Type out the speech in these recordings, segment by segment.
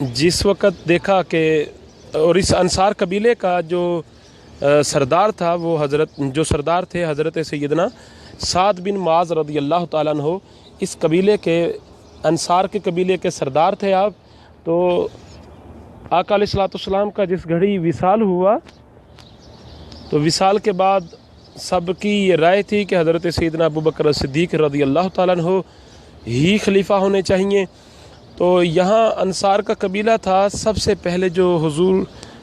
جس وقت دیکھا کہ اور اس انصار قبیلے کا جو سردار تھا وہ سردار تھے حضرت سیدنا سعد بن معاذ رضی اللہ تعالیٰ عنہ، اس قبیلے کے انصار کے قبیلے کے سردار تھے آپ۔ تو آقا علیہ الصلوۃ والسلام کا جس گھڑی وصال ہوا تو وصال کے بعد سب کی یہ رائے تھی کہ حضرت سیدنا ابوبکر صدیق رضی اللہ تعالیٰ عنہ ہی خلیفہ ہونے چاہیے۔ تو یہاں انصار کا قبیلہ تھا، سب سے پہلے جو حضور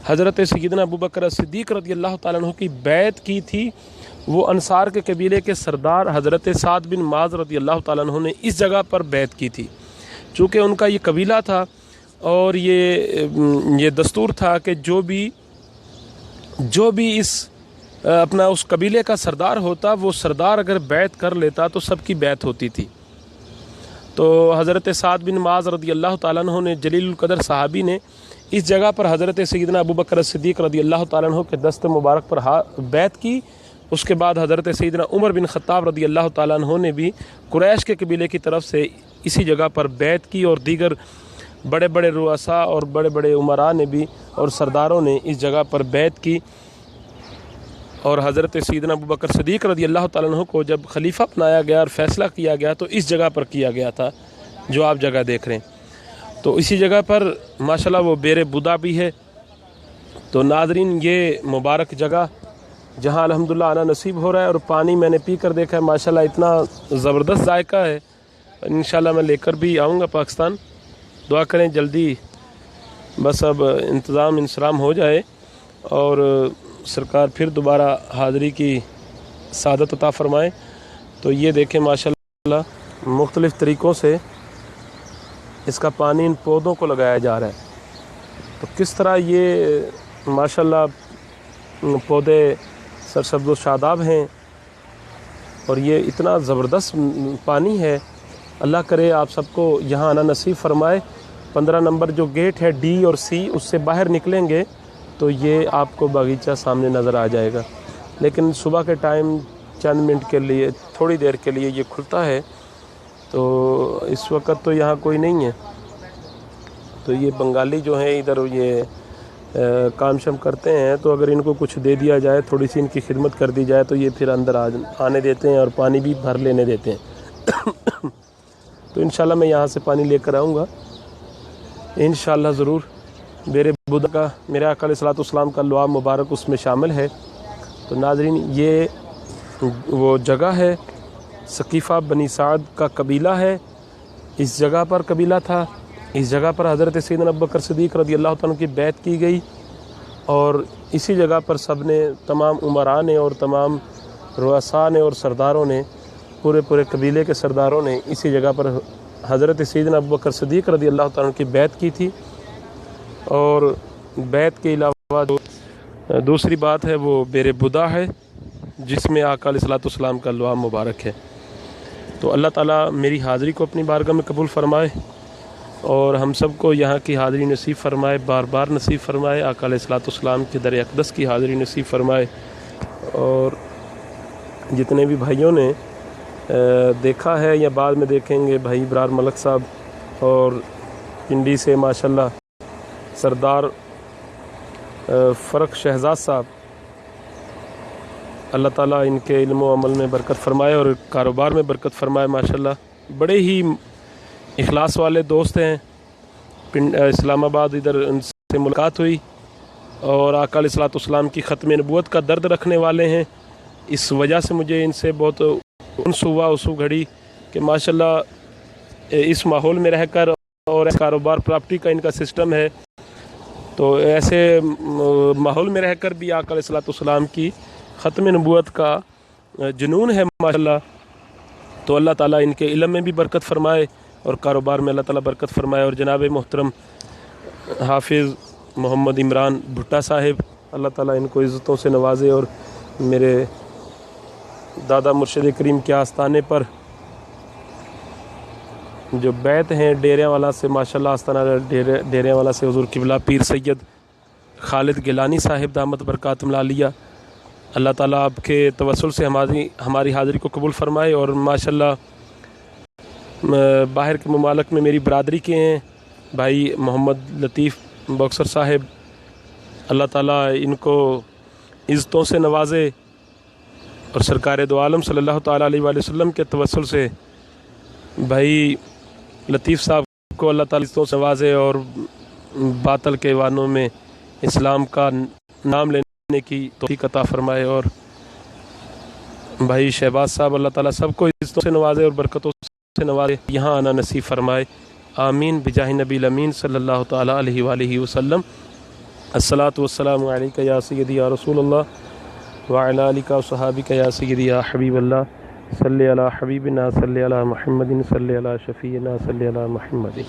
حضرت سیدنا ابوبکر صدیق رضی اللہ تعالیٰ عنہ کی بیعت کی تھی وہ انصار کے قبیلے کے سردار حضرت سعد بن معاذ رضی اللہ تعالیٰ عنہ نے اس جگہ پر بیعت کی تھی۔ چونکہ ان کا یہ قبیلہ تھا اور یہ دستور تھا کہ جو بھی اس قبیلے کا سردار ہوتا، وہ سردار اگر بیعت کر لیتا تو سب کی بیعت ہوتی تھی۔ تو حضرت سعد بن معاذ رضی اللہ تعالیٰ عنہ نے، جلیل القدر صحابی نے، اس جگہ پر حضرت سیدنا ابوبکر صدیق رضی اللہ تعالیٰ عنہ کے دست مبارک پر بیعت کی۔ اس کے بعد حضرت سیدنا عمر بن خطاب رضی اللہ تعالیٰ عنہ نے بھی قریش کے قبیلے کی طرف سے اسی جگہ پر بیعت کی، اور دیگر بڑے بڑے رؤساء اور بڑے بڑے امراء نے بھی اور سرداروں نے اس جگہ پر بیعت کی۔ اور حضرت سیدنا ابوبکر صدیق رضی اللہ تعالیٰ عنہ کو جب خلیفہ بنایا گیا اور فیصلہ کیا گیا تو اس جگہ پر کیا گیا تھا جو آپ جگہ دیکھ رہے ہیں۔ تو اسی جگہ پر ماشاءاللہ وہ بیر بدا بھی ہے۔ تو ناظرین، یہ مبارک جگہ جہاں الحمدللہ آنا نصیب ہو رہا ہے، اور پانی میں نے پی کر دیکھا ہے، ماشاءاللہ اتنا زبردست ذائقہ ہے۔ انشاءاللہ میں لے کر بھی آؤں گا پاکستان۔ دعا کریں جلدی بس اب انتظام انسلام ہو جائے اور سرکار پھر دوبارہ حاضری کی سعادت عطا فرمائے۔ تو یہ دیکھیں ماشاءاللہ مختلف طریقوں سے اس کا پانی ان پودوں کو لگایا جا رہا ہے۔ تو کس طرح یہ ماشاءاللہ پودے سرسبز و شاداب ہیں، اور یہ اتنا زبردست پانی ہے۔ اللہ کرے آپ سب کو یہاں آنا نصیب فرمائے۔ 15 نمبر جو گیٹ ہے ڈی اور سی، اس سے باہر نکلیں گے تو یہ آپ کو باغیچہ سامنے نظر آ جائے گا، لیکن صبح کے ٹائم چند منٹ کے لیے، تھوڑی دیر کے لیے یہ کھلتا ہے، تو اس وقت تو یہاں کوئی نہیں ہے۔ تو یہ بنگالی جو ہیں ادھر یہ کام شم کرتے ہیں، تو اگر ان کو کچھ دے دیا جائے، تھوڑی سی ان کی خدمت کر دی جائے تو یہ پھر اندر آنے دیتے ہیں اور پانی بھی بھر لینے دیتے ہیں۔ تو انشاءاللہ میں یہاں سے پانی لے کر آؤں گا انشاءاللہ ضرور۔ میرے بدا کا، میرے آقا علیہ الصلوۃ والسلام کا لعاب مبارک اس میں شامل ہے۔ تو ناظرین، یہ وہ جگہ ہے، ثقیفہ بنی سعد کا قبیلہ ہے، اس جگہ پر قبیلہ تھا۔ اس جگہ پر حضرت سیدنا ابوبکر صدیق رضی اللہ تعالیٰ عنہ کی بیعت کی گئی، اور اسی جگہ پر سب نے، تمام امراء نے اور تمام رؤساء نے اور سرداروں نے، پورے قبیلے کے سرداروں نے اسی جگہ پر حضرت سیدنا ابوبکر صدیق رضی اللہ تعالیٰ عنہ کی بیعت کی تھی۔ اور بیعت کے علاوہ دوسری بات ہے وہ بیر بدا ہے، جس میں آقا علیہ الصلوۃ والسلام کا لعاب مبارک ہے۔ تو اللہ تعالیٰ میری حاضری کو اپنی بارگاہ میں قبول فرمائے، اور ہم سب کو یہاں کی حاضری نصیب فرمائے، بار بار نصیب فرمائے، آقا علیہ الصلوۃ والسلام کے در اقدس کی حاضری نصیب فرمائے۔ اور جتنے بھی بھائیوں نے دیکھا ہے یا بعد میں دیکھیں گے، بھائی برار ملک صاحب اور پنڈی سے ماشاءاللہ سردار فرق شہزاد صاحب، اللہ تعالیٰ ان کے علم و عمل میں برکت فرمائے اور کاروبار میں برکت فرمائے۔ ماشاءاللہ بڑے ہی اخلاص والے دوست ہیں۔ اسلام آباد ادھر ان سے ملاقات ہوئی، اور آقا علیہ الصلوۃ والسلام کی ختم نبوت کا درد رکھنے والے ہیں، اس وجہ سے مجھے ان سے بہت انس ہوا اس گھڑی کہ ماشاءاللہ اس ماحول میں رہ کر، اور کاروبار پراپرٹی کا ان کا سسٹم ہے، تو ایسے ماحول میں رہ کر بھی آقا علیہ الصلوۃ والسلام کی ختم نبوت کا جنون ہے ماشاءاللہ۔ تو اللہ تعالیٰ ان کے علم میں بھی برکت فرمائے اور کاروبار میں اللہ تعالیٰ برکت فرمائے۔ اور جناب محترم حافظ محمد عمران بھٹا صاحب، اللہ تعالیٰ ان کو عزتوں سے نوازے، اور میرے دادا مرشد کریم کے آستانے پر جو بیت ہیں ڈیرے والا سے، ماشاءاللہ آستانہ ڈیرے والا سے حضور قبلہ پیر سید خالد گیلانی صاحب دامت برکاتہم العالیہ، اللہ تعالیٰ آپ کے توسل سے ہماری حاضری کو قبول فرمائے۔ اور ماشاءاللہ باہر کے ممالک میں میری برادری کے ہیں، بھائی محمد لطیف باکسر صاحب، اللہ تعالیٰ ان کو عزتوں سے نوازے، اور سرکار دو عالم صلی اللہ تعالیٰ علیہ وآلہ وسلم کے توسل سے بھائی لطیف صاحب کو اللہ تعالیٰ عزتوں سے نوازے، اور باطل کے وانوں میں اسلام کا نام لینے کی توفیق عطا فرمائے، اور بھائی شہباز صاحب اللہ تعالیٰ سب کو عزتوں سے نوازے اور برکتوں سے نوازے، یہاں آنا نصیب فرمائے، آمین بجاہ نبی الامین صلی اللہ تعالیٰ علیہ وآلہ وسلم۔ الصلاۃ والسلام علیک یا سیدی یا رسول اللہ وعلی آلک و صحابک یا سیدی یا حبیب اللہ، صلی علی حبیبنا صلی علی محمد صلی علی شفیعنا صلی علی محمد۔